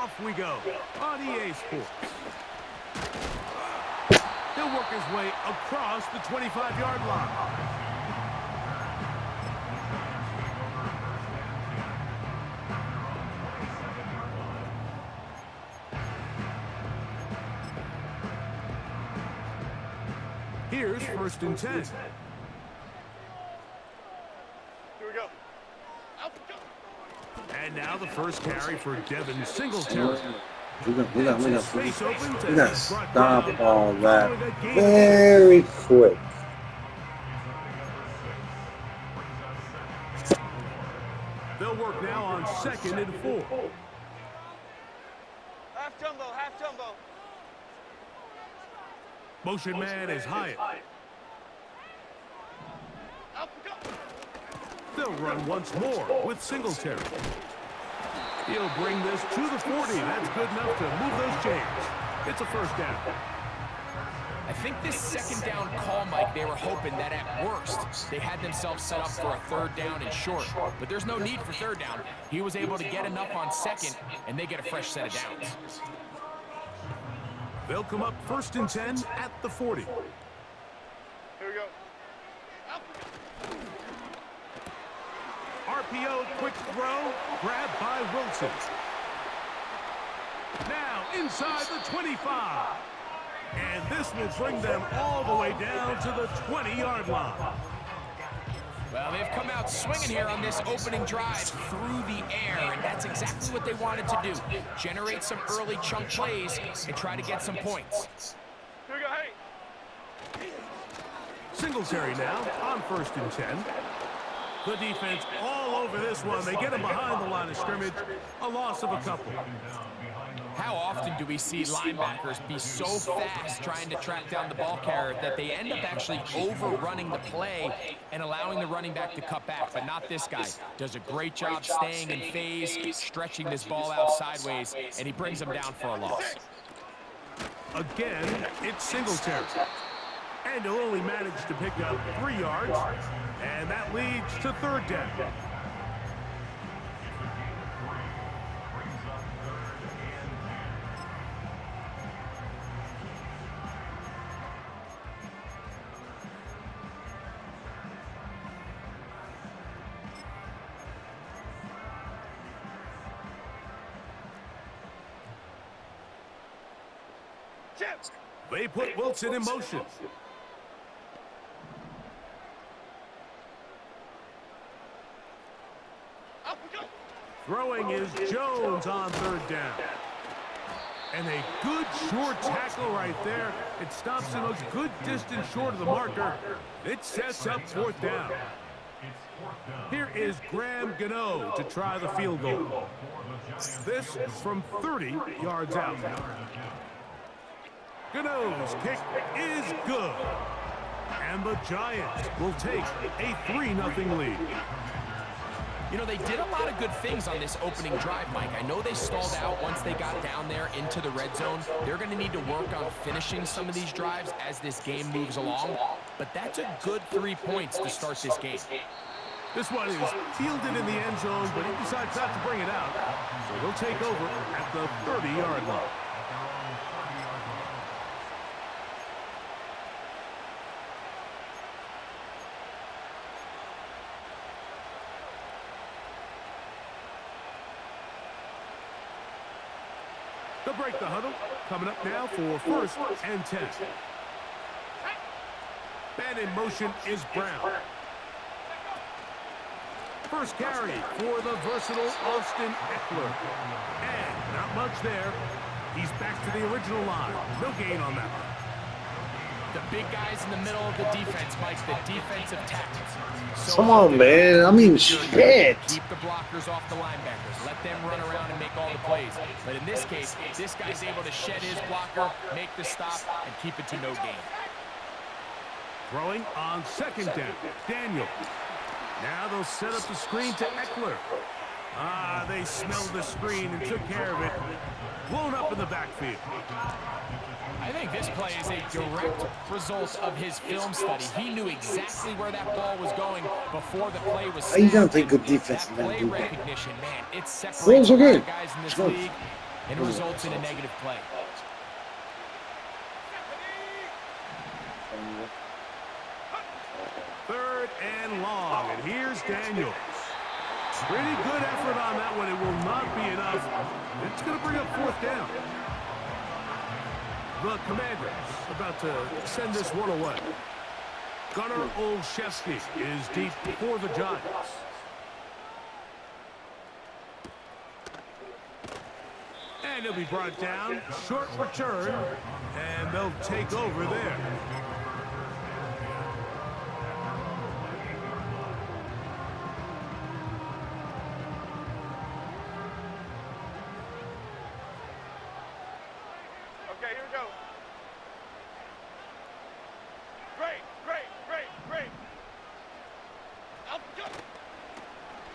Off we go on EA Sports. He'll work his way across the 25-yard line. Here's 1st and 10. Here we go. And now the first carry for Devin Singletary. We're gonna stop all that very quick. They'll work now on 2nd and 4. Half jumbo, half jumbo. Motion man is Hyatt. They'll run once more with Singletary. He'll bring this to the 40. That's good enough to move those chains. It's a 1st down. I think this 2nd down call, Mike, they were hoping that at worst they had themselves set up for a 3rd down and short. But there's no need for 3rd down. He was able to get enough on 2nd, and they get a fresh set of downs. They'll come up 1st and 10 at the 40. Here we go. RPO, quick throw, grabbed by Wilson. Now inside the 25. And this will bring them all the way down to the 20-yard line. Well, they've come out swinging here on this opening drive through the air, and that's exactly what they wanted to do. Generate some early chunk plays and try to get some points. Here we go, hey. Singletary now on 1st and 10. The defense all over this one. They get him behind the line of scrimmage. A loss of a couple. How often do we see linebackers be so fast trying to track down the ball carrier that they end up actually overrunning the play and allowing the running back to cut back? But not this guy. Does a great job staying in phase, stretching this ball out sideways, and he brings them down for a loss. Again, it's Singletary. And he'll only manage to pick up 3 yards. And that leads to 3rd down. They put Wilson in motion. Throwing is Jones on 3rd down. And a good short tackle right there. It stops him a good distance short of the marker. It sets up 4th down. Here is Graham Gano to try the field goal. This from 30 yards out. Gano's kick is good. And the Giants will take a 3-0 lead. You know, they did a lot of good things on this opening drive, Mike. I know they stalled out once they got down there into the red zone. They're going to need to work on finishing some of these drives as this game moves along. But that's a good 3 points to start this game. This one is fielded in the end zone, but he decides not to bring it out. So he'll take over at the 30-yard line. They'll break the huddle. Coming up now for 1st and 10. And in motion is Brown. First carry for the versatile Austin Eckler. And not much there. He's back to the original line. No gain on that one. The big guys in the middle of the defense, Mike, the defensive tackles. So come on, man. I mean, shit. Keep the blockers off the linebackers. Let them run around and make all the plays. But in this case, this guy's able to shed his blocker, make the stop, and keep it to no gain. Throwing on 2nd down. Daniel. Now they'll set up the screen to Eckler. They smelled the screen and took care of it. Blown up in the backfield. I think this play is a direct result of his film study. He knew exactly where that ball was going before the play was snapped. You don't think good defense that is going play to do that. recognition, man, it separates a lot of guys in this league. and it results in a negative play. Third and long, and here's Daniels. Pretty good effort on that one. It will not be enough. It's going to bring up fourth down. The Commanders about to send this one away. Gunnar Olszewski is deep for the Giants. And he'll be brought down. Short return, and they'll take over there. Okay, here we go. Great. Up, go.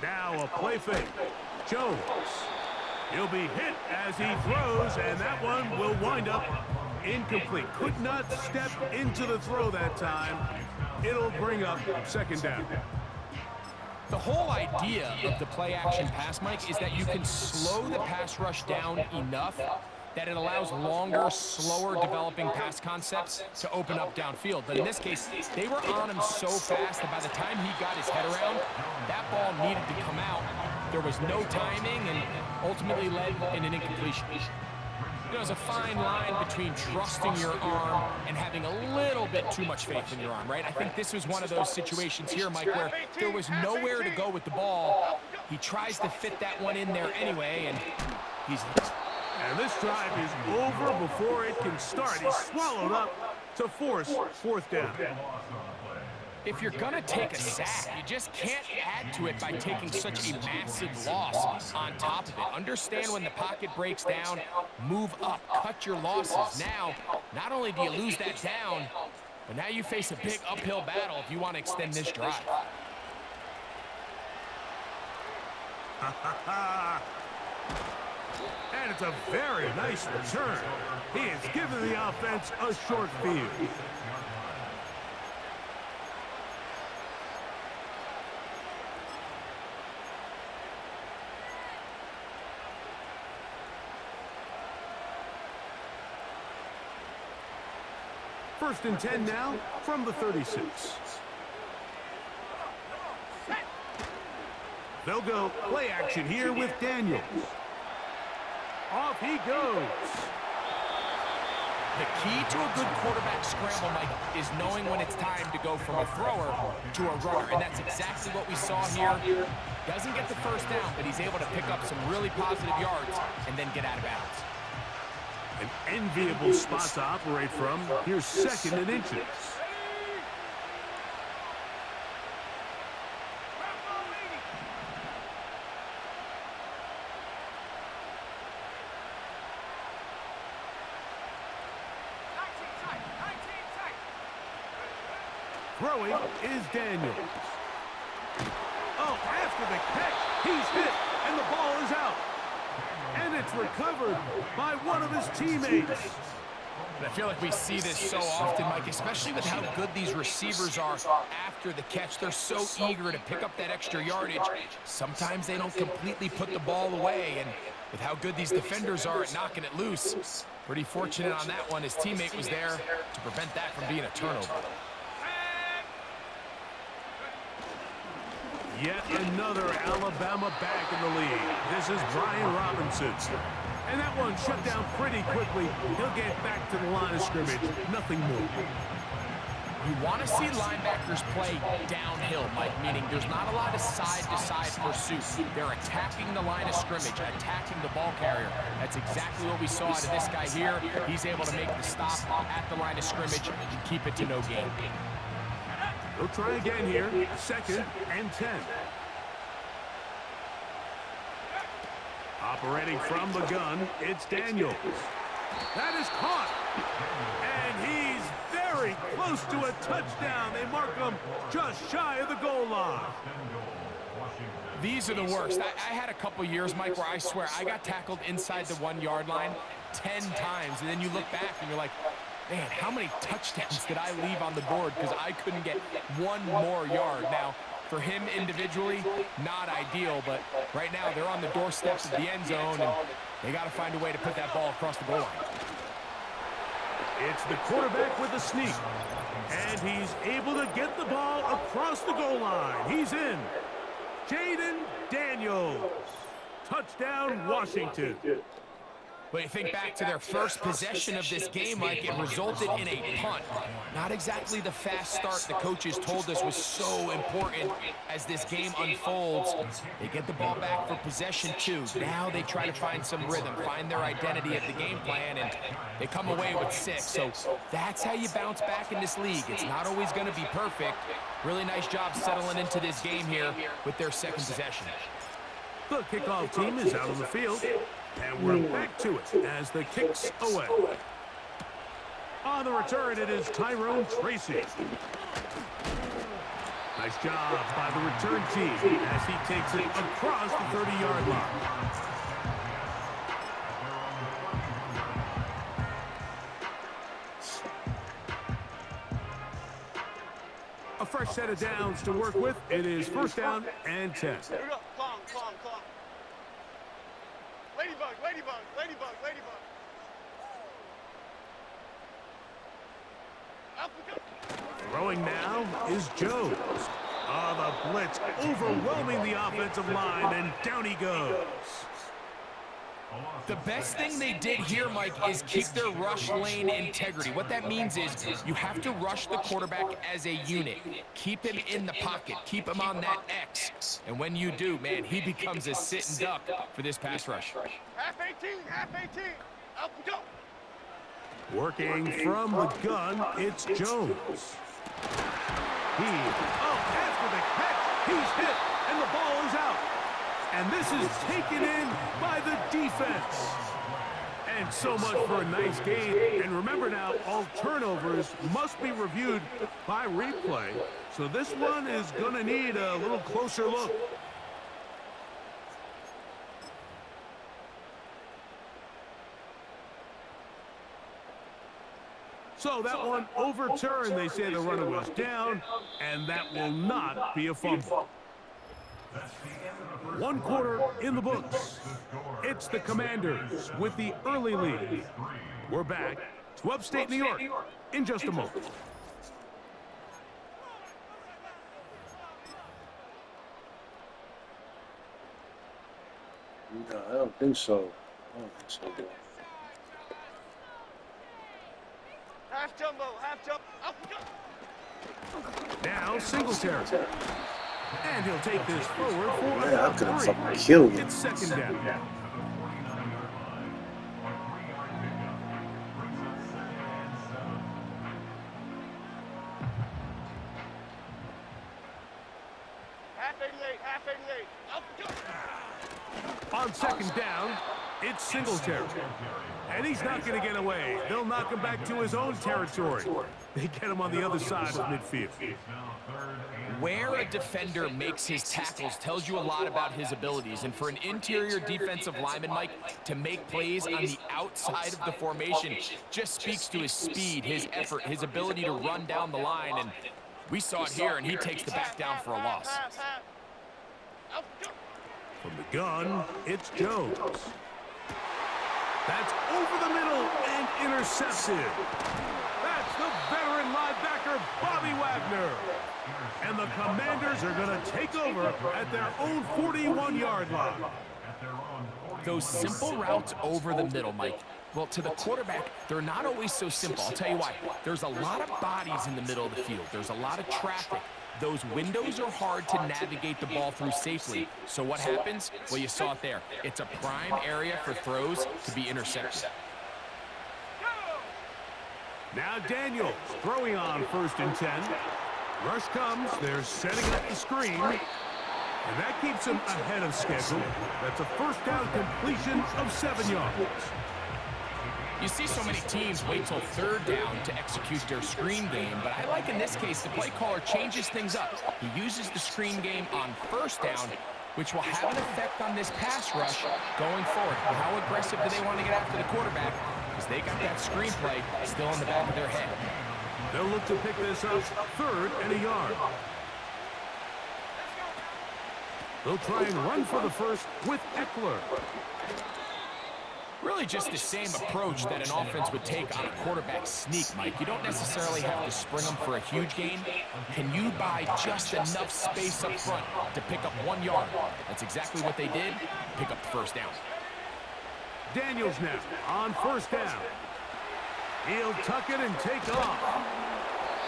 Now a play fake. Jones. He'll be hit as he throws, and that one will wind up incomplete. Could not step into the throw that time. It'll bring up second down. The whole idea of the play-action pass, Mike, is that you can slow the pass rush down enough that it allows longer, slower developing pass concepts to open up downfield. But in this case, they were on him so fast that by the time he got his head around, that ball needed to come out. There was no timing and ultimately led in an incompletion. There's a fine line between trusting your arm and having a little bit too much faith in your arm, right? I think this was one of those situations here, Mike, where there was nowhere to go with the ball. He tries to fit that one in there anyway, and he's... And this drive is over before it can start. He's swallowed up to force fourth down. If you're going to take a sack, you just can't add to it by taking such a massive loss on top of it. Understand when the pocket breaks down, move up, cut your losses. Now, not only do you lose that down, but now you face a big uphill battle if you want to extend this drive. And it's a very nice return. He has given the offense a short field. First and 10 now from the 36. They'll go play action here with Daniels. Off he goes. The key to a good quarterback scramble, Mike, is knowing when it's time to go from a thrower to a runner. And that's exactly what we saw here. Doesn't get the first down, but he's able to pick up some really positive yards and then get out of bounds. An enviable spot to operate from. Here's second and inches. Throwing is Daniels. Oh, after the catch, he's hit, and the ball is out. And it's recovered by one of his teammates. I feel like we see this so often, Mike, especially with how good these receivers are after the catch. They're so eager to pick up that extra yardage. Sometimes they don't completely put the ball away, and with how good these defenders are at knocking it loose, pretty fortunate on that one. His teammate was there to prevent that from being a turnover. Yet another Alabama back in the lead. This is Brian Robinson. And that one shut down pretty quickly. He'll get back to the line of scrimmage. Nothing more. You want to see linebackers play downhill, Mike, meaning there's not a lot of side-to-side pursuit. They're attacking the line of scrimmage, attacking the ball carrier. That's exactly what we saw out of this guy here. He's able to make the stop at the line of scrimmage and keep it to no gain. They'll try again here. Second and 10. Operating from the gun, it's Daniels. That is caught. And he's very close to a touchdown. They mark him just shy of the goal line. These are the worst. I had a couple years, Mike, where I swear I got tackled inside the 1 yard line 10 times. And then you look back and you're like, man, how many touchdowns did I leave on the board because I couldn't get one more yard? Now, for him individually, not ideal, but right now they're on the doorstep of the end zone, and They got to find a way to put that ball across the goal line. It's the quarterback with the sneak. And he's able to get the ball across the goal line. He's in. Jayden Daniels. Touchdown, Washington. But you think back to their first possession of this game, Mike, it resulted in a punt. Not exactly the fast start the coaches told us was so important as this game unfolds. They get the ball back for possession 2. Now they try to find some rhythm, find their identity of the game plan, and they come away with 6. So that's how you bounce back in this league. It's not always going to be perfect. Really nice job settling into this game here with their second possession. The kickoff team is out on the field. And we're back to it as the kick's away. On the return, it is Tyrone Tracy. Nice job by the return team as he takes it across the 30-yard line. A fresh set of downs to work with. It is first down and 10. Here we go. Calm, calm, calm. Ladybug, ladybug, ladybug, ladybug. Up we go. Throwing now is Jones. The blitz overwhelming the offensive line, and down he goes. The best thing they did here, Mike, is keep their rush lane integrity. What that means is you have to rush the quarterback as a unit. Keep him in the pocket. Keep him on that X. And when you do, man, he becomes a sitting duck for this pass rush. Half 18, half 18. Up we go. Working from the gun, it's Jones. After the catch, he's hit, and the ball is out. And this is taken in by the defense. And so much for a nice game. And remember now, all turnovers must be reviewed by replay. So this one is going to need a little closer look. So that one overturned. They say the runner was down, and that will not be a fumble. 1 quarter in the books. It's the Commanders with the early lead. We're back to upstate New York in just a moment. No, I don't think so. Half jumbo, half jump. Up we go. Now Singletary. And he'll take this forward for Yeah, I could have 3. fucking killed him. It's second down. Half 88, half 88. Up we go. On second down, it's Singletary. And he's not going to get away. They'll knock him back to his own territory. They get him on the other side of midfield. Where a defender makes his tackles tells you a lot about his abilities. And for an interior defensive lineman, Mike, to make plays on the outside of the formation just speaks to his speed, his effort, his ability to run down the line. And we saw it here, and he takes the back down for a loss. Up we go. From the gun, it's Jones. That's over the middle and intercepted. That's the veteran linebacker, Bobby Wagner. And the Commanders are going to take over at their own 41-yard line. Those simple routes over the middle, Mike, well, to the quarterback, they're not always so simple. I'll tell you why. There's a lot of bodies in the middle of the field. There's a lot of traffic. Those windows are hard to navigate the ball through safely. So what happens? Well, you saw it there. It's a prime area for throws to be intercepted. Now Daniels throwing on 1st and 10. Rush comes. They're setting up the screen. And that keeps him ahead of schedule. That's a first down completion of 7 yards. You see so many teams wait till 3rd down to execute their screen game, but I like in this case the play caller changes things up. He uses the screen game on 1st down, which will have an effect on this pass rush going forward. How aggressive do they want to get after the quarterback? Because they got that screen play still in the back of their head. They'll look to pick this up 3rd and a yard. They'll try and run for the first with Eckler. Really just the same approach that an offense would take on a quarterback sneak, Mike. You don't necessarily have to spring them for a huge gain. Can you buy just enough space up front to pick up 1 yard? That's exactly what they did. Pick up the first down. Daniels now on first down. He'll tuck it and take off.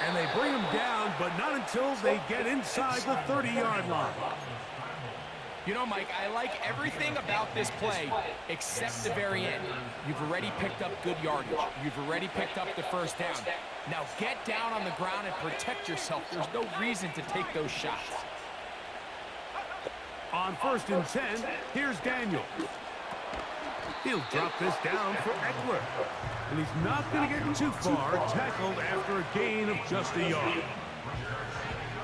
And they bring him down, but not until they get inside the 30-yard line. You know, Mike, I like everything about this play except the very end. You've already picked up good yardage. You've already picked up the first down. Now get down on the ground and protect yourself. There's no reason to take those shots. On 1st and 10, here's Daniel. He'll drop this down for Eckler. And he's not going to get too far, tackled after a gain of just a yard.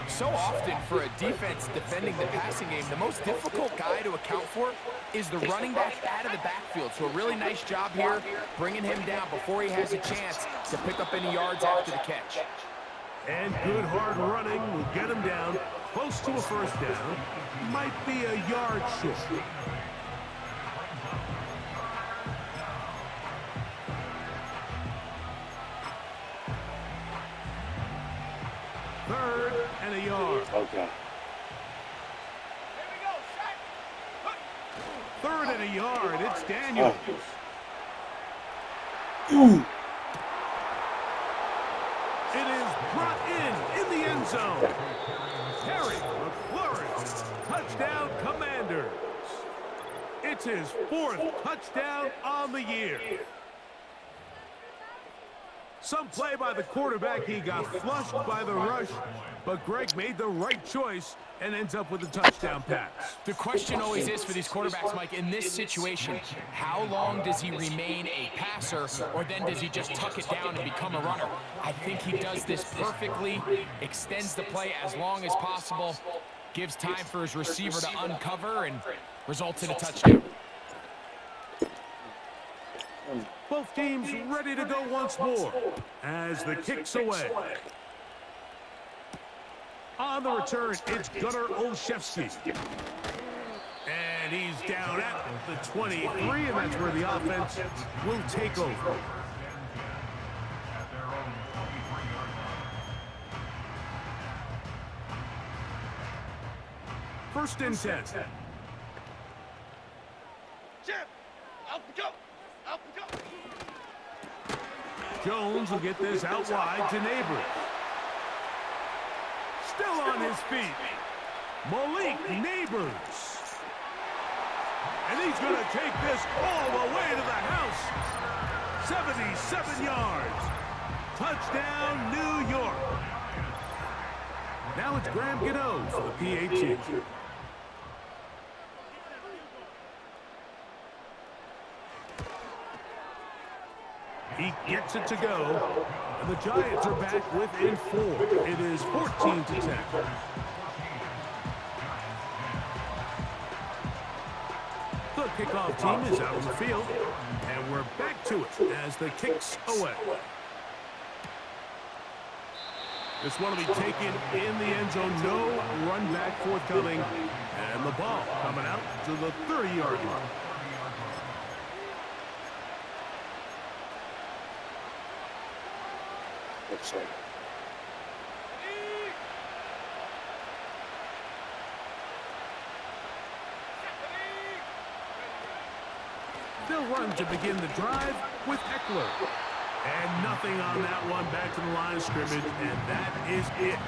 So often for a defense defending the passing game, the most difficult guy to account for is the running back out of the backfield. So a really nice job here, bringing him down before he has a chance to pick up any yards after the catch. And good hard running will get him down close to a first down. Might be a yard short. Third and a yard. Okay. Third and a yard. It's Daniels. Ooh. It is brought in the end zone. Terry McLaurin, touchdown Commanders. It's his 4th touchdown on the year. Some play by the quarterback. He got flushed by the rush, but Greg made the right choice and ends up with a touchdown pass. The question always is for these quarterbacks, Mike, in this situation, how long does he remain a passer, or then does he just tuck it down and become a runner? I think he does this perfectly, extends the play as long as possible, gives time for his receiver to uncover, and results in a touchdown. Both teams ready to go once more as the kick's away. On the return, it's Gunnar Olszewski. And he's down at the 23, and that's where the offense will take over. First and 10. Jim, out we go. Out we go. Jones will get this out wide to Neighbors. Still on his feet. Malik Neighbors. And he's going to take this all the way to the house. 77 yards. Touchdown, New York. Now it's Graham Gano for the PAT. He gets it to go, and the Giants are back within 4. It is 14-10. The kickoff team is out on the field, and we're back to it as the kick's away. This one will be taken in the end zone. No run back forthcoming, and the ball coming out to the 30-yard line. They'll run to begin the drive with Eckler. And nothing on that one, back to the line of scrimmage, and that is it.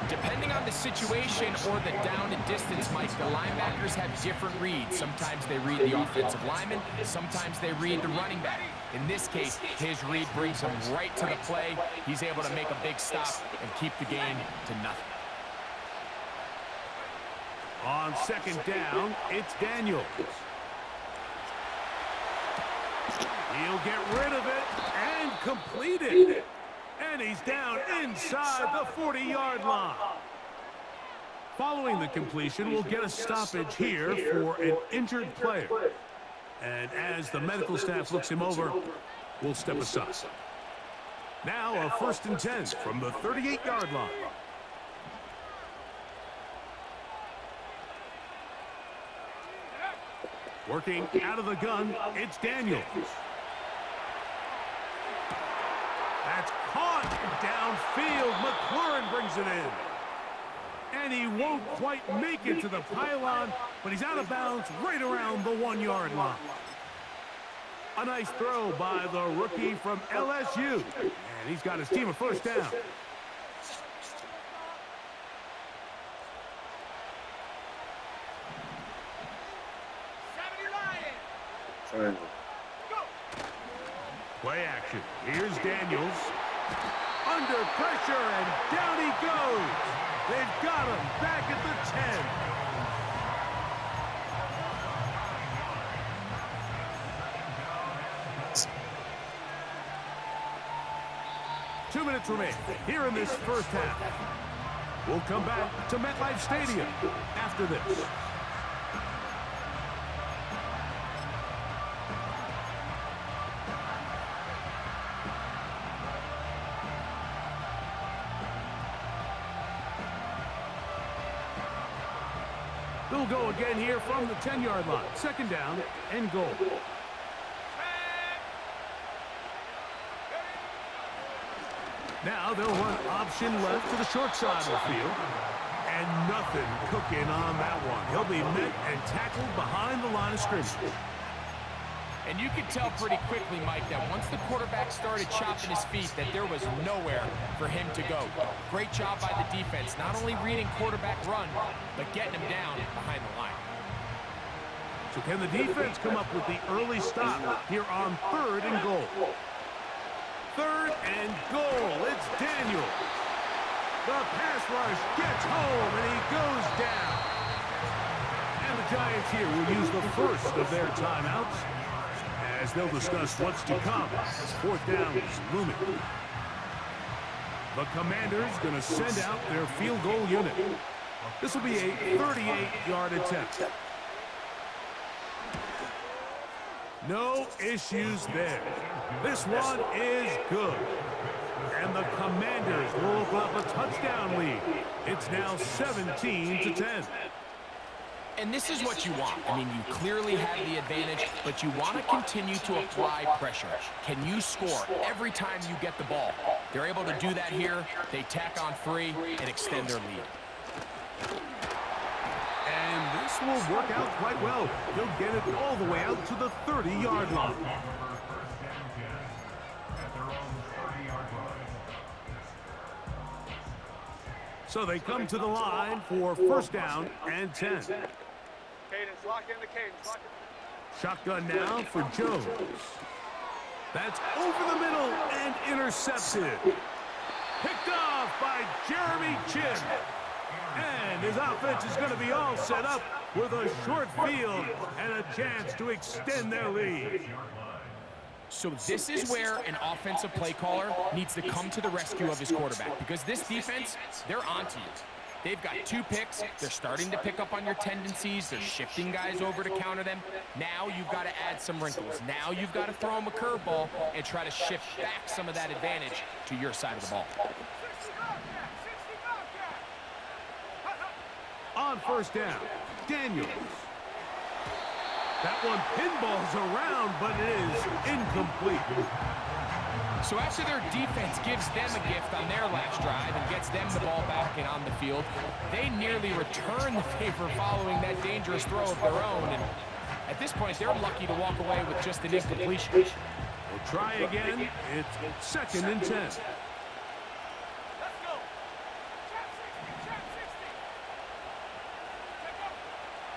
Depending on the situation or the down and distance, Mike, the linebackers have different reads. Sometimes they read the offensive lineman, sometimes they read the running back. In this case, his read brings him right to the play. He's able to make a big stop and keep the game to nothing. On second down, it's Daniels. He'll get rid of it and complete it. And he's down inside the 40-yard line. Following the completion, we'll get a stoppage here for an injured player. And as the medical staff looks him over, we'll step aside. Now a 1st and 10 from the 38-yard line. Working out of the gun, it's Daniels. That's caught downfield. McLaurin brings it in. And he won't quite make it to the pylon, but he's out of bounds right around the 1-yard line. A nice throw by the rookie from LSU. And he's got his team a first down. Play action. Here's Daniels. Under pressure, and down he goes. They've got him back at the 10. 2 minutes remain here in this first half. We'll come back to MetLife Stadium after this. They'll go again here from the 10-yard line. Second down and goal. Now they'll run option left to the short side of the field. And nothing cooking on that one. He'll be met and tackled behind the line of scrimmage. And you could tell pretty quickly, Mike, that once the quarterback started chopping his feet, that there was nowhere for him to go. Great job by the defense, not only reading quarterback run, but getting him down behind the line. So can the defense come up with the early stop here on 3rd and goal? 3rd and goal. It's Daniels. The pass rush gets home, and he goes down. And the Giants here will use the first of their timeouts, as they'll discuss what's to come as 4th down is looming. The Commanders going to send out their field goal unit. This will be a 38-yard attempt. No issues there. This one is good. And the Commanders will open up a touchdown lead. It's now 17-10. And this is what you want. I mean, you clearly have the advantage, but you want to continue to apply pressure. Can you score every time you get the ball? They're able to do that here. They tack on 3 and extend their lead. And this will work out quite well. He'll get it all the way out to the 30-yard line. So they come to the line for 1st down and 10. Cadence, lock in the cadence. Lock in. Shotgun now for Jones. That's over the middle and intercepted. Picked off by Jeremy Chin. And his offense is going to be all set up with a short field and a chance to extend their lead. So this is where an offensive play caller needs to come to the rescue of his quarterback, because this defense, they're onto you. They've got 2 picks. They're starting to pick up on your tendencies. They're shifting guys over to counter them. Now you've got to add some wrinkles. Now you've got to throw them a curveball and try to shift back some of that advantage to your side of the ball. On 1st down, Daniels. That one pinballs around, but it is incomplete. So after their defense gives them a gift on their last drive and gets them the ball back and on the field, they nearly return the favor following that dangerous throw of their own. And at this point, they're lucky to walk away with just an incompletion. We'll try again. It's 2nd and 10. Let's go.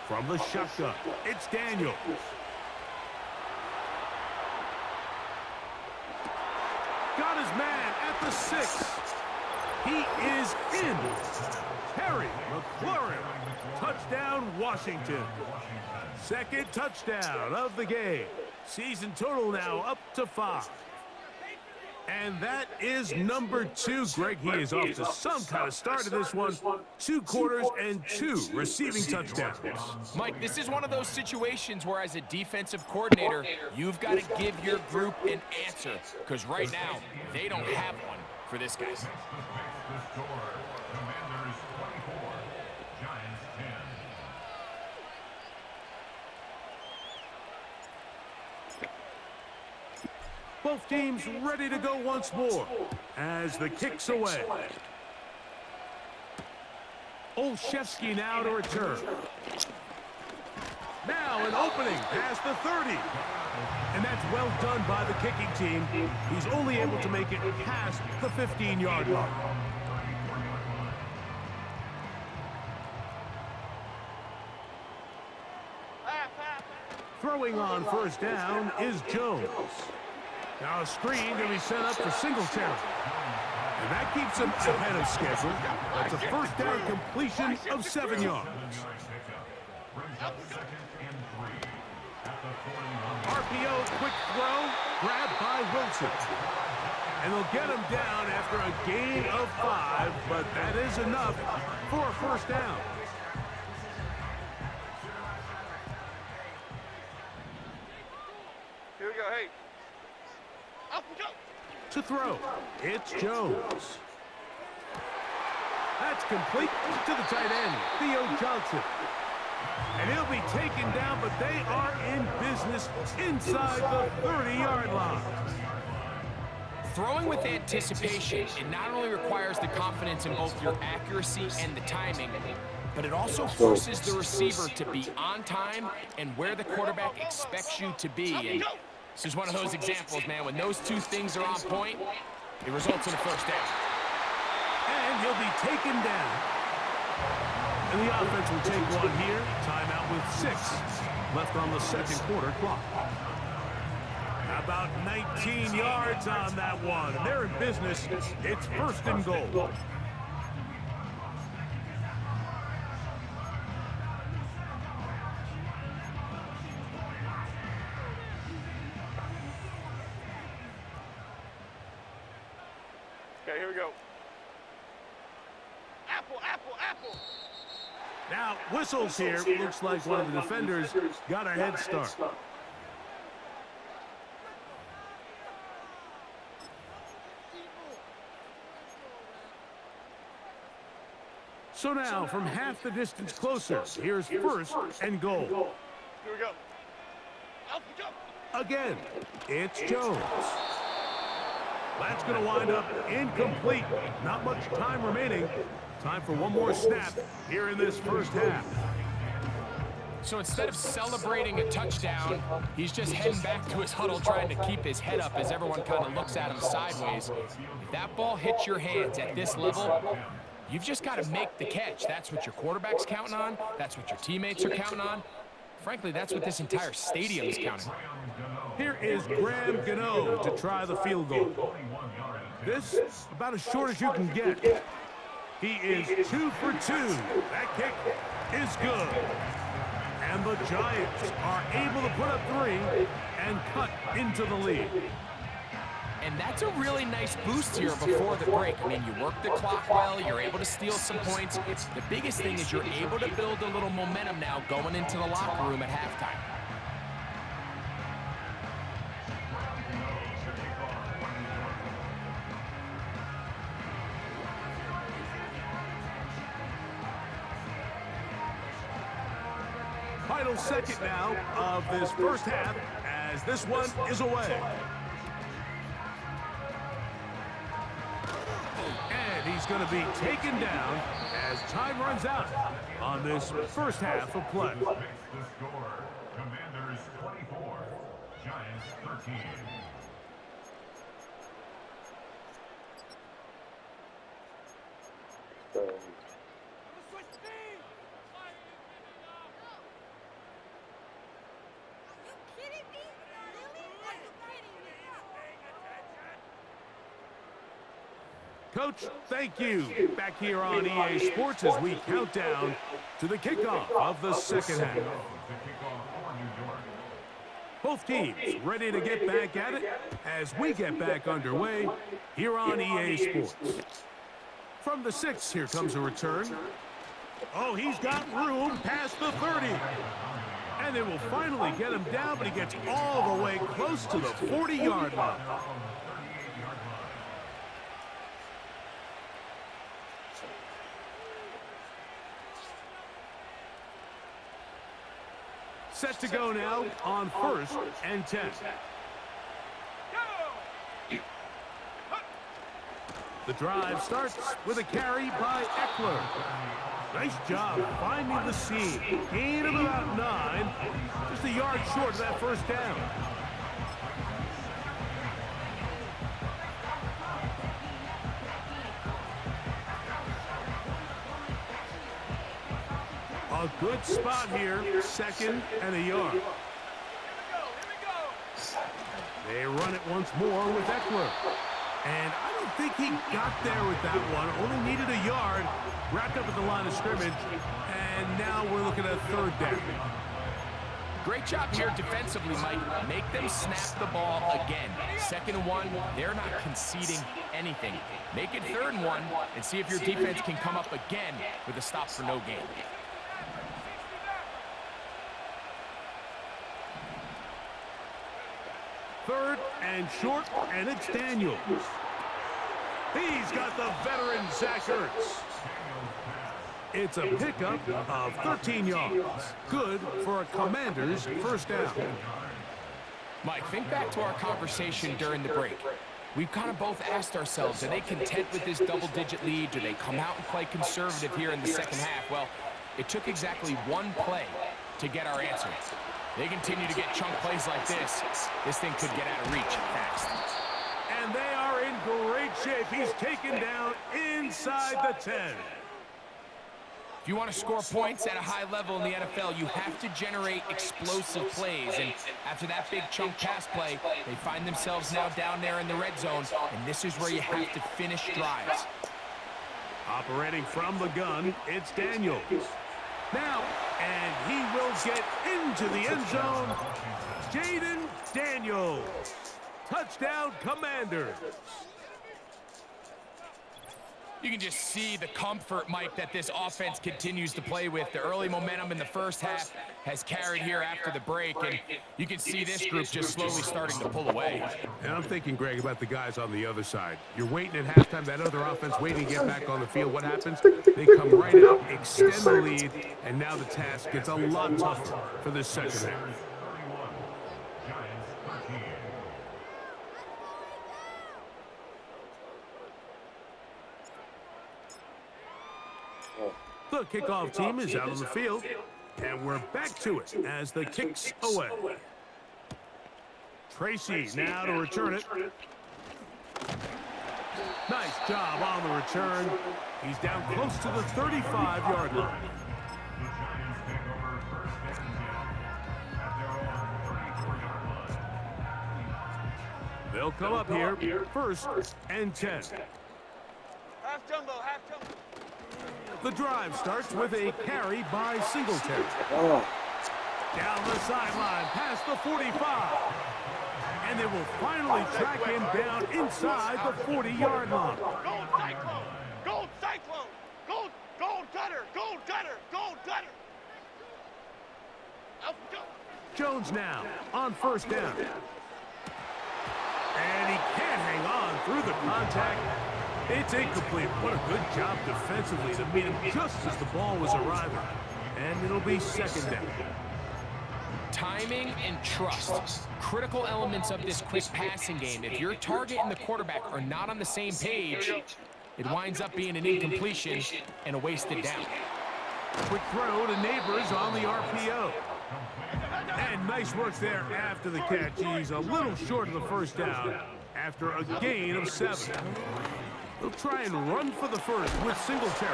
From the shotgun, it's Daniels. Got his man at the 6. He is in. Terry McLaurin. Touchdown, Washington. 2nd touchdown of the game. Season total now up to 5. And that is number 2. Greg, he is off to some kind of start to this one. 2 quarters and 2 receiving touchdowns. Mike, this is one of those situations where as a defensive coordinator, you've got to give your group an answer, because right now, they don't have one for this guy. Both teams ready to go once more as the kick's away. Olszewski now to return. Now an opening past the 30. And that's well done by the kicking team. He's only able to make it past the 15-yard line. Throwing on first down is Jones. Now a screen to be set up for Singletary. And that keeps him ahead of schedule. That's a first down completion of 7 yards. RPO quick throw, grabbed by Wilson. And they'll get him down after a gain of 5, but that is enough for a first down. Here we go, hey. Up we go. To throw, it's Jones. That's complete to the tight end, Theo Johnson. And he'll be taken down, but they are in business inside the 30-yard line. Throwing with anticipation, it not only requires the confidence in both your accuracy and the timing, but it also forces the receiver to be on time and where the quarterback expects you to be. And this is one of those examples, man. When those two things are on point, it results in a first down. And he'll be taken down. And the offense will take one here. Timeout with 6 left on the second quarter clock. About 19 yards on that one. They're in business. It's first and goal. Okay, here we go. Apple, apple, apple. Now, whistles here. Looks like one of the defenders got a head start. So now, from half the distance closer, here's first and goal. Here we go. Up we go. Again, it's Jones. That's going to wind up incomplete. Not much time remaining. Time for one more snap here in this first half. So instead of celebrating a touchdown, he's just heading back to his huddle trying to keep his head up as everyone kind of looks at him sideways. If that ball hits your hands at this level, you've just got to make the catch. That's what your quarterback's counting on. That's what your teammates are counting on. Frankly, that's what this entire stadium is counting on. Here is Graham Gano to try the field goal. This, about as short as you can get. He is 2 for 2. That kick is good. And the Giants are able to put up 3 and cut into the lead. And that's a really nice boost here before the break. I mean, you work the clock well, you're able to steal some points. The biggest thing is you're able to build a little momentum now going into the locker room at halftime. Final second now of this first half as this one is away. And he's going to be taken down as time runs out on this first half of play. The score, Commanders 24, Giants 13. Coach, thank you. Back here on EA Sports as we count down to the kickoff of the second half. Both teams ready to get back at it as we get back underway here on EA Sports. From the 6, here comes a return. Oh, he's got room past the 30. And they will finally get him down, but he gets all the way close to the 40-yard line. Set to go now on 1st and 10. The drive starts with a carry by Eckler. Nice job finding the seam. Gain of about 9. Just a yard short of that first down. A good spot here. 2nd and a yard. They run it once more with Eckler. And I don't think he got there with that one. Only needed a yard. Wrapped up at the line of scrimmage. And now we're looking at 3rd down. Great job here defensively, Mike. Make them snap the ball again. 2nd and 1, they're not conceding anything. Make it 3rd and 1 and see if your defense can come up again with a stop for no gain. Third and short, and it's Daniels. He's got the veteran Zach Ertz. It's a pickup of 13 yards. Good for a Commander's first down. Mike, think back to our conversation during the break. We've kind of both asked ourselves, are they content with this double-digit lead? Do they come out and play conservative here in the second half? Well, it took exactly one play to get our answer. They continue to get chunk plays like this. This thing could get out of reach fast. And they are in great shape. He's taken down inside the 10. If you want to score points at a high level in the NFL, you have to generate explosive plays. And after that big chunk pass play, they find themselves now down there in the red zone. And this is where you have to finish drives. Operating from the gun, it's Daniels. Now, and he will get into the end zone. Jayden Daniels. Touchdown, Commanders. You can just see the comfort, Mike, that this offense continues to play with. The early momentum in the first half has carried here after the break, and you can see this group just slowly starting to pull away. And I'm thinking, Greg, about the guys on the other side. You're waiting at halftime, that other offense waiting to get back on the field. What happens? They come right out, extend the lead, and now the task gets a lot tougher for this second half. The kickoff team is out on the field, and we're back to it as the kick's away. Tracy now to return it. Nice job on the return. He's down close to the 35-yard line. They'll come up here, 1st and 10. Half jumbo, half jumbo. The drive starts with a carry by Singletary. Oh. Down the sideline, past the 45. And they will finally track him down inside the 40-yard line. Gold Cyclone! Gold Cyclone! Gold Gutter! Gold Gutter! Gold Gutter! Out go! Jones now on 1st down. And he can't hang on through the contact. It's incomplete. What a good job defensively to meet him just as the ball was arriving. And it'll be 2nd down. Timing and trust, critical elements of this quick passing game. If your target and the quarterback are not on the same page, it winds up being an incompletion and a wasted down. Quick throw to Neighbors on the RPO. And nice work there after the catch. He's a little short of the first down after a gain of 7. They'll try and run for the first with Singletary.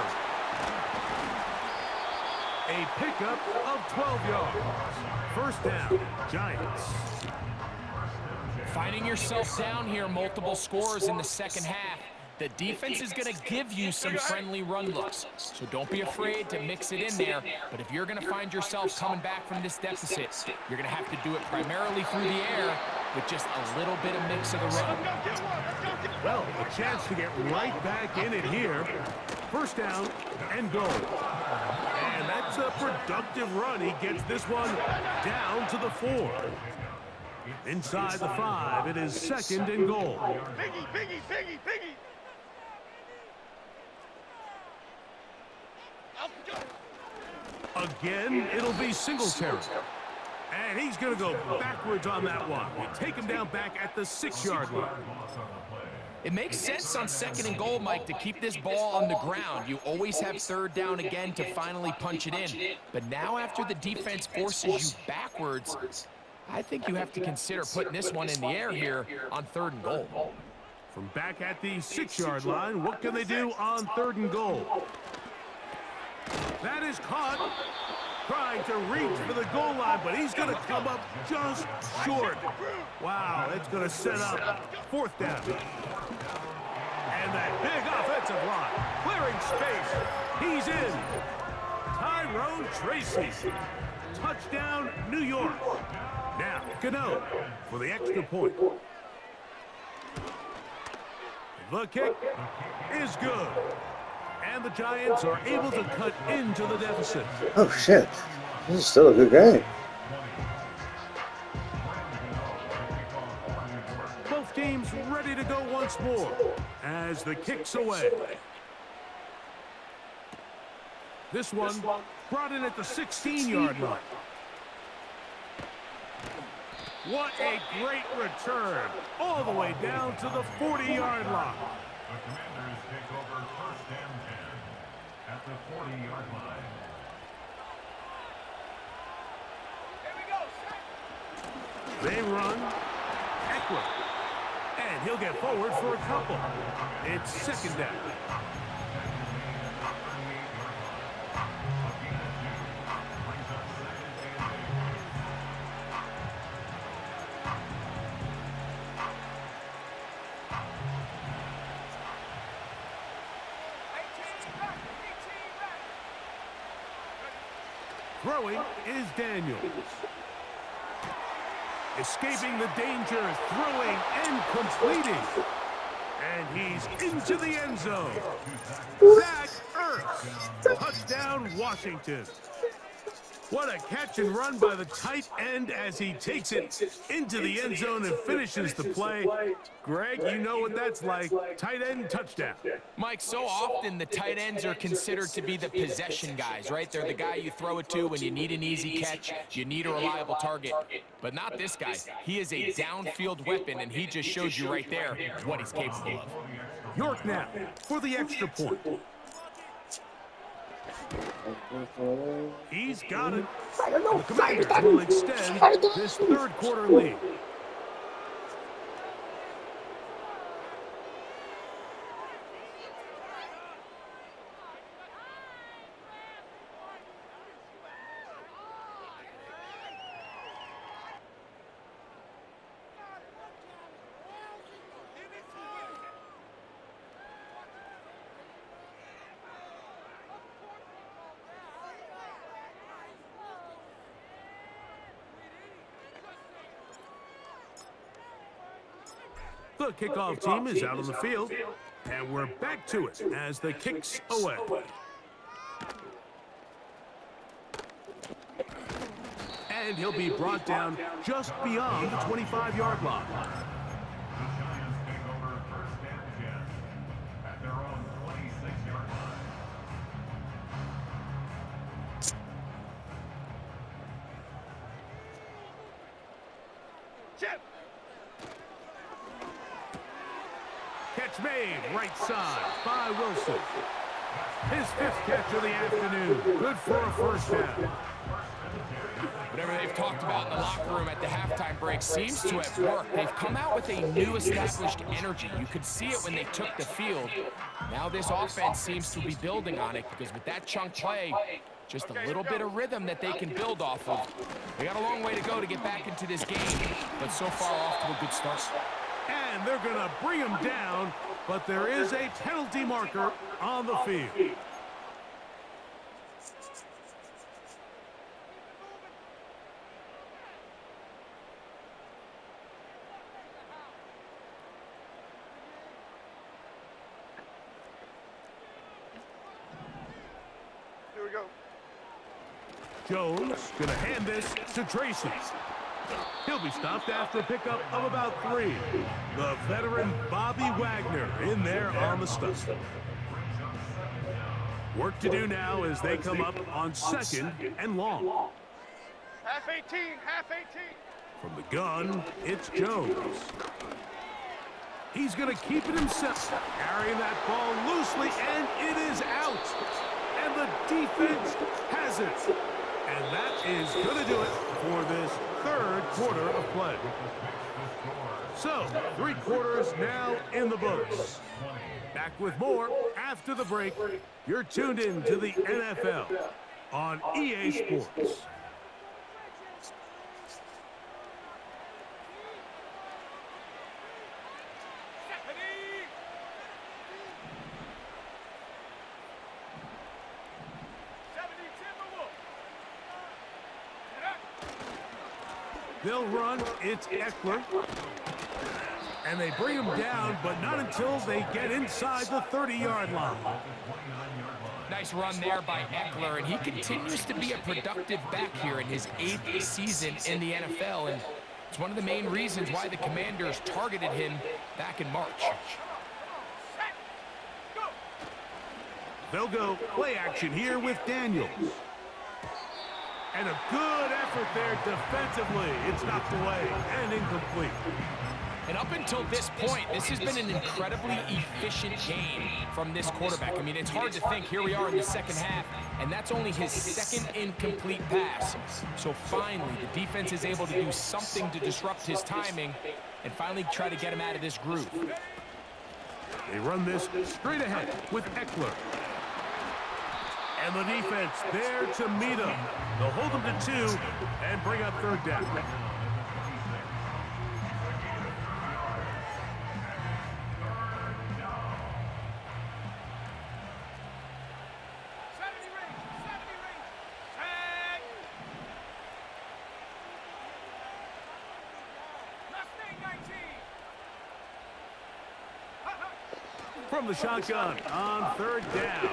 A pickup of 12 yards. 1st down, Giants. Finding yourself down here, multiple scores in the second half. The defense is going to give you some friendly run looks, so don't be afraid to mix it in there. But if you're going to find yourself coming back from this deficit, you're going to have to do it primarily through the air with just a little bit of mix of the run. Well, a chance to get right back in it here. 1st down and goal. And that's a productive run. He gets this one down to the 4. Inside the 5, it is 2nd and goal. Biggie! Again, it'll be Singletary. And he's going to go backwards on that one. You take him down back at the 6-yard line. It makes sense on 2nd and goal, Mike, to keep this ball on the ground. You always have 3rd down again to finally punch it in. But now after the defense forces you backwards, I think you have to consider putting this one in the air here on 3rd and goal. From back at the 6-yard line, what can they do on 3rd and goal? That is caught. Trying to reach for the goal line, but he's going to come up just short. Wow, it's going to set up 4th down. And that big offensive line, clearing space. He's in. Tyrone Tracy. Touchdown, New York. Now, Cano for the extra point. The kick is good. And the Giants are able to cut into the deficit. Oh, shit. This is still a good game. Both teams ready to go once more as the kick's away. This one brought in at the 16-yard line. What a great return. All the way down to the 40-yard line. The Commanders take over 1st and 10 at the 40-yard line. They run. Eckler. And he'll get forward for a couple. It's 2nd down. Throwing is Daniels. Escaping the danger, throwing and completing. And he's into the end zone. Zach Ertz. Touchdown, Washington. What a catch and run by the tight end as he takes it into the end zone and finishes the play. Greg, you know what that's like. Tight end touchdown. Mike, so often the tight ends are considered to be the possession guys, right? They're the guy you throw it to when you need an easy catch, you need a reliable target. But not this guy. He is a downfield weapon, and he just showed you right there what he's capable of. York now for the extra point. He's got it. The Commanders will extend this 3rd quarter lead. The kickoff team is out on the field, and we're back to it as the kick's away. And he'll be brought down just beyond the 25-yard line. The Giants take over 1st and 10 at their own 26-yard line. Chip. Catch made, right side by Wilson. His 5th catch of the afternoon. Good for a 1st down. Whatever they've talked about in the locker room at the halftime break seems to have worked. They've come out with a new established energy. You could see it when they took the field. Now this offense seems to be building on it because with that chunk play, just a little bit of rhythm that they can build off of. They got a long way to go to get back into this game, but so far off to a good start. And they're going to bring him down, but there is a penalty marker on the field. Here we go. Jones going to hand this to Tracy. He'll be stopped after a pickup of about 3. The veteran Bobby Wagner in there on the stop. Work to do now as they come up on 2nd and long. Half 18, half 18. From the gun, it's Jones. He's going to keep it himself. Carrying that ball loosely, and it is out. And the defense has it. And that is going to do it for this third quarter of play. So, 3 quarters now in the books. Back with more after the break. You're tuned in to the NFL on EA Sports. They'll run, it's Eckler. And they bring him down, but not until they get inside the 30-yard line. Nice run there by Eckler, and he continues to be a productive back here in his 8th season in the NFL, and it's one of the main reasons why the Commanders targeted him back in March. They'll go play action here with Daniels. And a good effort there defensively. It's knocked away and incomplete. And up until this point, this has been an incredibly efficient game from this quarterback. I mean, it's hard to think. Here we are in the second half, and that's only his second incomplete pass. So finally, the defense is able to do something to disrupt his timing and finally try to get him out of this groove. They run this straight ahead with Eckler. And the defense there to meet him. They'll hold him to 2 and bring up third down. From the shotgun on third down.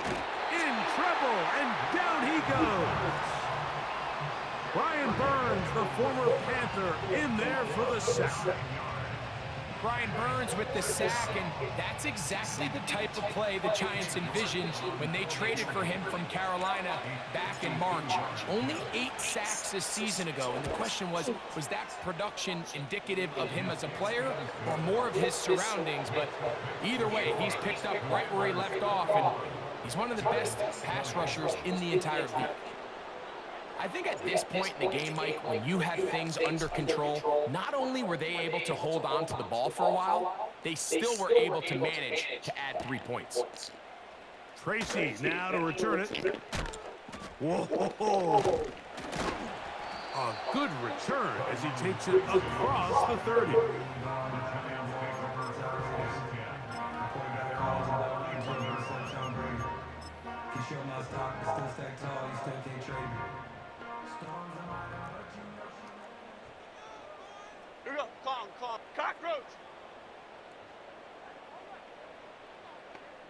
In trouble, and down he goes. Brian Burns, the former Panther, in there for the sack. Brian Burns with the sack, and that's exactly the type of play the Giants envisioned when they traded for him from Carolina back in March. Only 8 sacks a season ago, and the question was that production indicative of him as a player or more of his surroundings? But either way, he's picked up right where he left off, and he's one of the best pass rushers in the entire league. I think at this point in the game, Mike, when you have things under control, not only were they able to hold on to the ball for a while, they still were able to manage to add 3 points. Tracy now to return it. Whoa. A good return as he takes it across the 30. Here we go. Calm. Cockroach.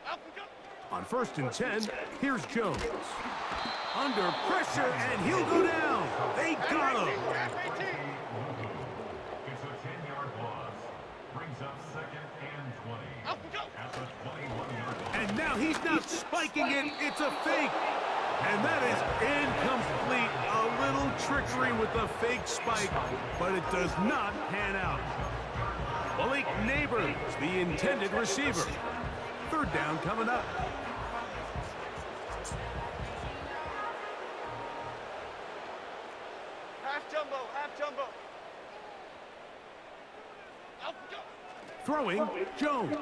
Up we go. On 1st and 10, here's Jones. Under pressure, and he'll go down. They got him. Half 18. It's a 10-yard loss. Brings up 2nd and 20. Up we go. At the 21-yard line. And now he's not spiking it. It's a fake. And that is incomplete. A little trickery with the fake spike, but it does not pan out. Malik Neighbors, the intended receiver. 3rd down coming up. Half jumbo. Up we go. Throwing, Jones.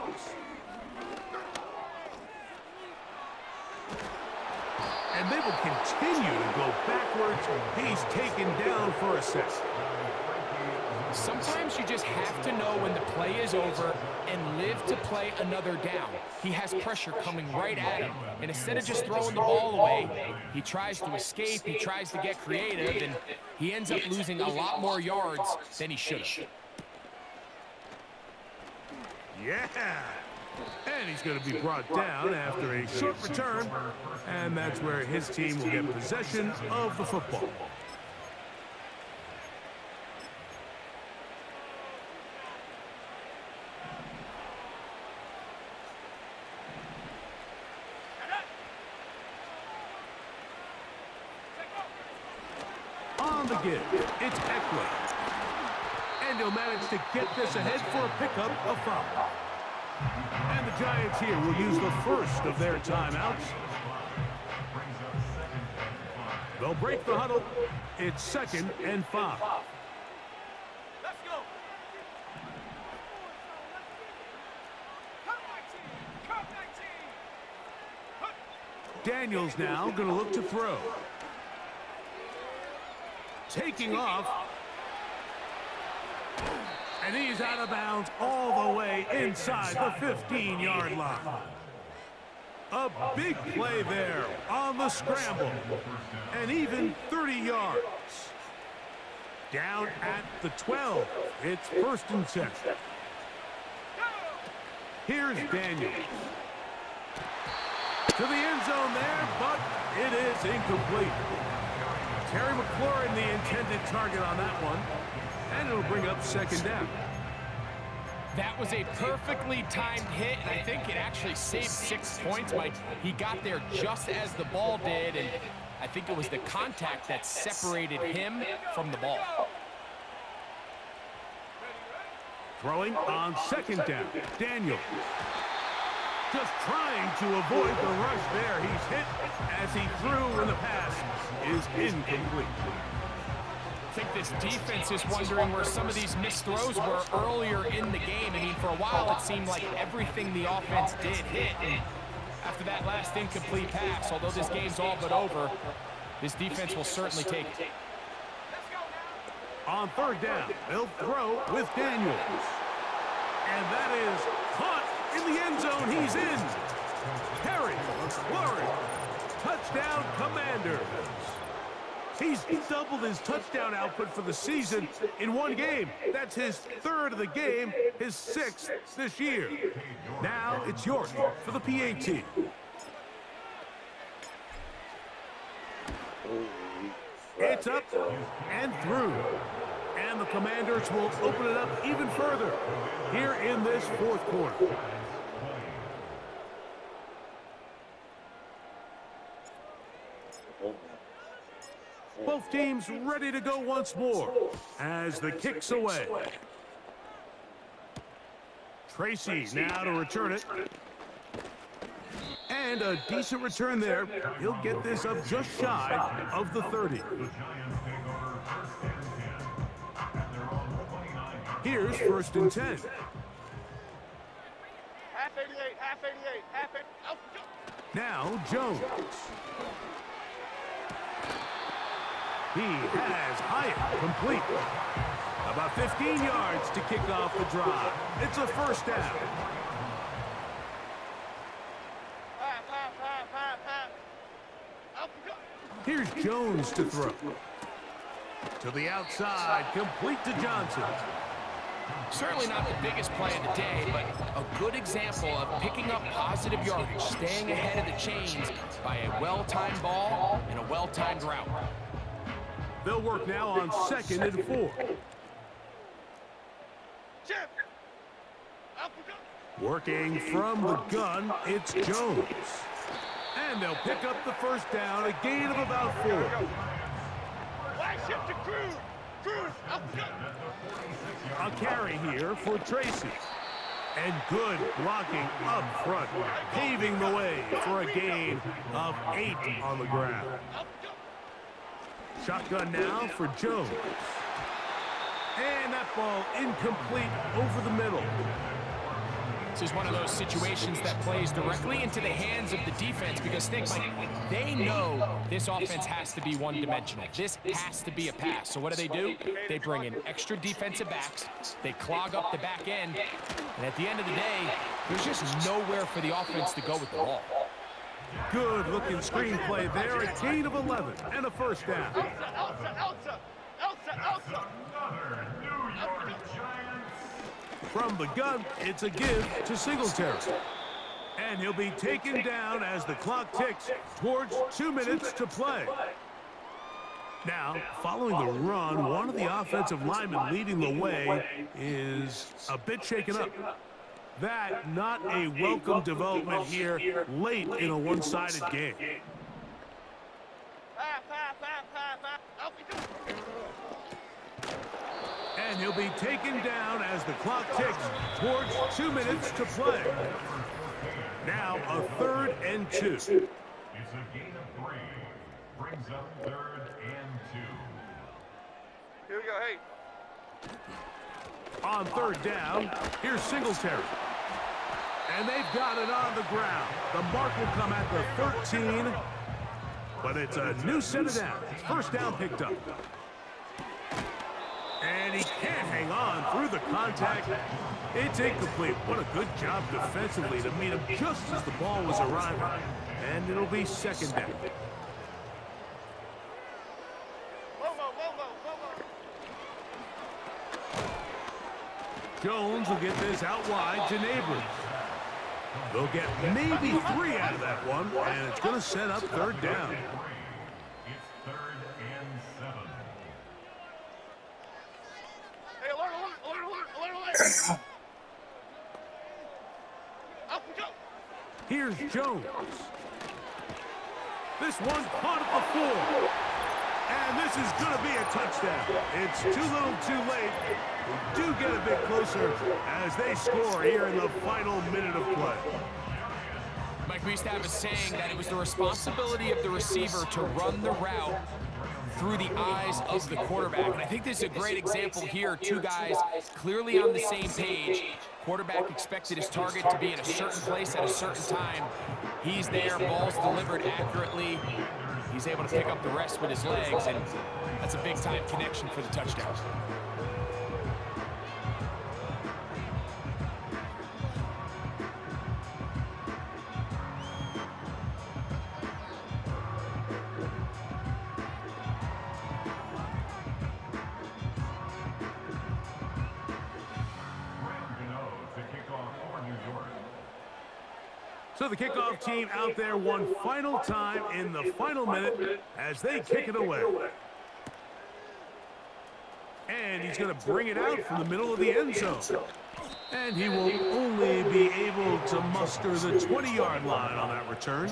And they will continue to go backwards. He's taken down for a sack. Sometimes you just have to know when the play is over and live to play another down. He has pressure coming right at him, and instead of just throwing the ball away, he tries to escape, he tries to get creative, and he ends up losing a lot more yards than he should have. Yeah. And he's going to be brought down after a short return, and that's where his team will get possession of the football. On the give, it's Eckler. And he'll manage to get this ahead for a pickup of 5. And the Giants here will use the first of their timeouts. They'll break the huddle. It's 2nd and 5. Let's go. Come 19. Daniels now going to look to throw. Taking off. And he's out of bounds all the way inside the 15-yard line. A big play there on the scramble. And even 30 yards. Down at the 12. It's 1st and 10. Here's Daniels. To the end zone there, but it is incomplete. Terry McLaurin, the intended target on that one. And it'll bring up 2nd down. That was a perfectly timed hit, and I think it actually saved 6 points, Mike. He got there just as the ball did, and I think it was the contact that separated him from the ball. Throwing on 2nd down. Daniels. Just trying to avoid the rush there. He's hit as he threw, and the pass is incomplete. I think this defense is wondering where some of these missed throws were earlier in the game. I mean, for a while, it seemed like everything the offense did hit. And after that last incomplete pass, although this game's all but over, this defense will certainly take it. On 3rd down, they'll throw with Daniels. And that is caught in the end zone. He's in. Terry McLaurin. Touchdown, Commanders. He's doubled his touchdown output for the season in one game. That's his 3rd of the game, his 6th this year. Now it's York for the PAT. It's up and through. And the Commanders will open it up even further here in this 4th quarter. Both teams ready to go once more as the kick's away. Tracy now to return it. And a decent return there. He'll get this up just shy of the 30. Here's 1st and 10. Half 88, half 88, half 88. Oh, Now Jones. He has Hyatt complete. About 15 yards to kick off the drive. It's a 1st down. Here's Jones to throw. To the outside, complete to Johnson. Certainly not the biggest play of the day, but a good example of picking up positive yardage, staying ahead of the chains by a well-timed ball and a well-timed route. They'll work now on 2nd and 4. Chip. Working from the gun, it's Jones. And they'll pick up the 1st down, a gain of about 4. Flash him to Cruz. Cruz. Up the gut. A carry here for Tracy. And good blocking up front, paving the way for a gain of 8 on the ground. Shotgun now for Jones. And that ball incomplete over the middle. This is one of those situations that plays directly into the hands of the defense because think, Mike, they know this offense has to be one-dimensional. This has to be a pass. So what do? They bring in extra defensive backs. They clog up the back end. And at the end of the day, there's just nowhere for the offense to go with the ball. Good-looking screenplay there, a gain of 11 and a 1st down. Elsa. Another New York Giants. From the gun, it's a give to Singletary. And he'll be taken down as the clock ticks towards 2 minutes to play. Now, following the run, one of the offensive linemen leading the way is a bit shaken up. That not a welcome development here late in a one-sided game. And he'll be taken down as the clock ticks towards 2 minutes to play. Now a 3rd and 2. It's a gain of 3. Brings up 3rd and 2. Here we go, hey. On 3rd down, here's Singletary. And they've got it on the ground. The mark will come at the 13, but it's a new set of downs. 1st down picked up. And he can't hang on through the contact. It's incomplete. What a good job defensively to meet him just as the ball was arriving. And it'll be 2nd down. Jones will get this out wide to Neighbors. They'll get maybe 3 out of that one, and it's going to set up 3rd down. It's 3rd and 7. Hey, alert. Up we go. Here's Jones. This one caught at the 4. And this is going to be a touchdown. It's too little too late. We do get a bit closer as they score here in the final minute of play. Mike, we used to have a saying that it was the responsibility of the receiver to run the route through the eyes of the quarterback. And I think this is a great example here. 2 guys clearly on the same page. Quarterback expected his target to be in a certain place at a certain time. He's there, ball's delivered accurately. He's able to pick up the rest with his legs, and that's a big-time connection for the touchdown. So the kickoff team out there one final time in the final minute as they kick it away. And he's going to bring it out from the middle of the end zone. And he will only be able to muster the 20-yard line on that return.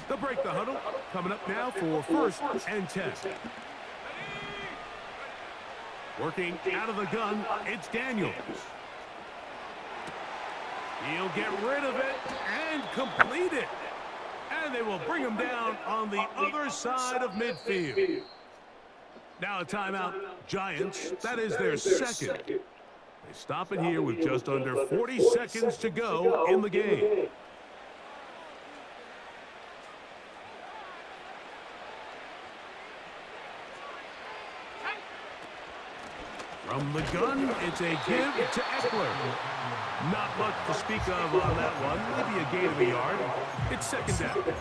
They'll break the huddle. Coming up now for 1st and 10. Working out of the gun, it's Daniels. He'll get rid of it and complete it. And they will bring him down on the other side of midfield. Now a timeout, Giants. That is their 2nd. They stop it here with just under 40 seconds to go in the game. From the gun, it's a give to Eckler. Not much to speak of on that one. Maybe a gain of a yard. It's 2nd down.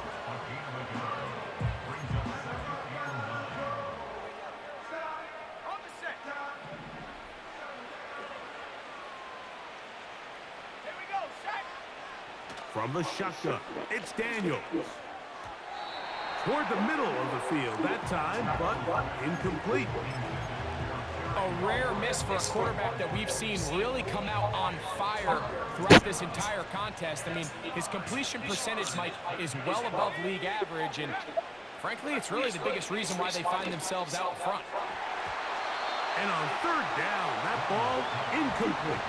From the shotgun, it's Daniels. Toward the middle of the field that time, but incomplete. A rare miss for a quarterback that we've seen really come out on fire throughout this entire contest. I mean, his completion percentage, Mike, is well above league average, and frankly, it's really the biggest reason why they find themselves out front. And on 3rd down, that ball incomplete.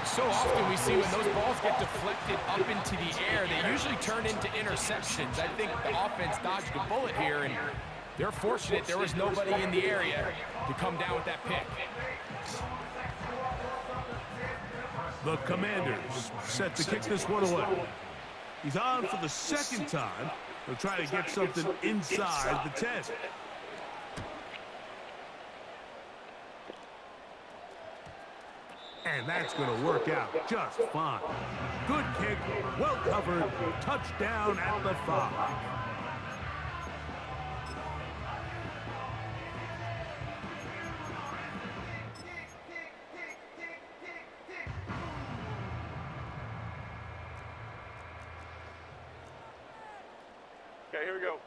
So often we see when those balls get deflected up into the air, they usually turn into interceptions. I think the offense dodged a bullet here, and they're fortunate there was nobody in the area to come down with that pick. The Commanders set to kick this one away. He's on for the 2nd time. They'll try to get something inside the 10. And that's going to work out just fine. Good kick, well covered, touchdown at the 5. Okay, here we go.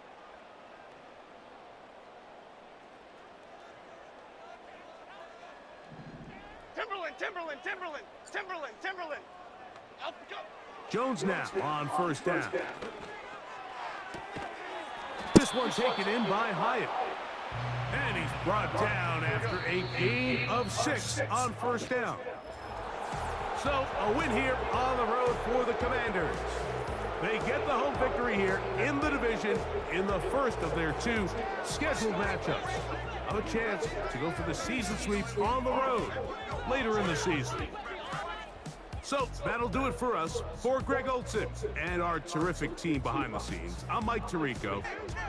Timberland. Up we go. Jones now on 1st down. This one taken in by Hyatt. And he's brought down after a gain of 6 on first down. So, a win here on the road for the Commanders. They get the home victory here in the division in the first of their 2 scheduled matchups. Have a chance to go for the season sweep on the road later in the season. So, that'll do it for us. For Greg Olson and our terrific team behind the scenes, I'm Mike Tirico.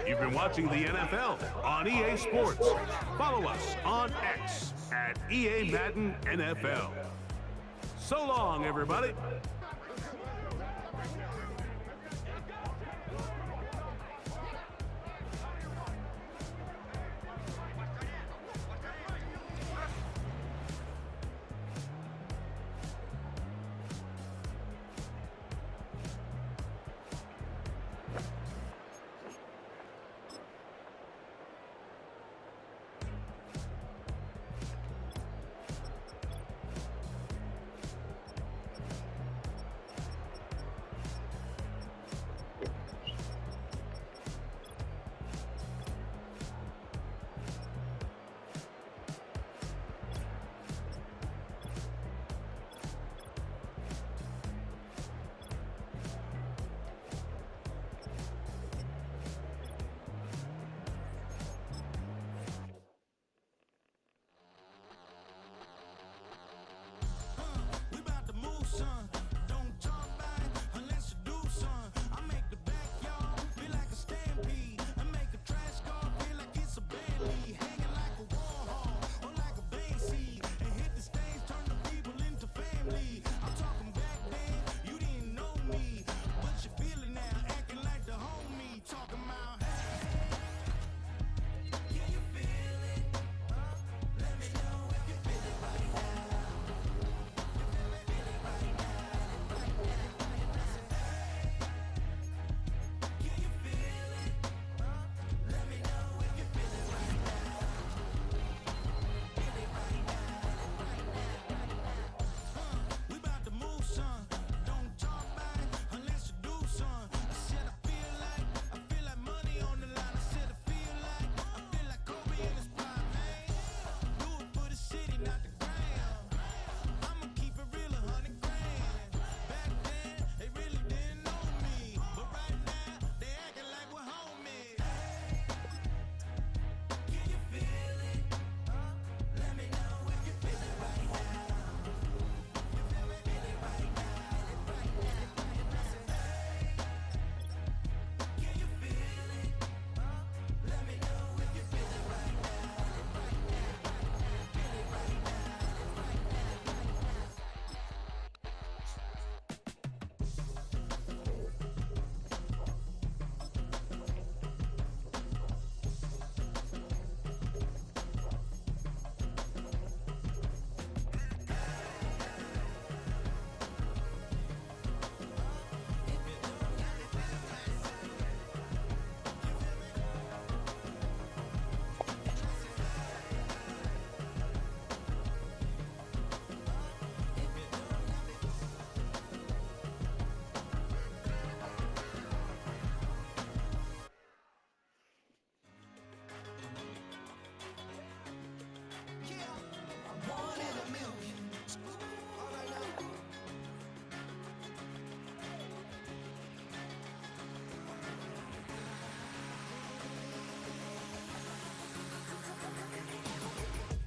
You've been watching the NFL on EA Sports. Follow us on X at EA Madden NFL. So long, everybody.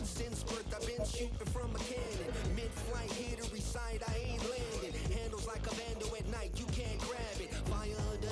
Since birth I've been shooting from a cannon. Mid-flight here to recite, I ain't landing. Handles like a vandal at night, you can't grab it. Fire under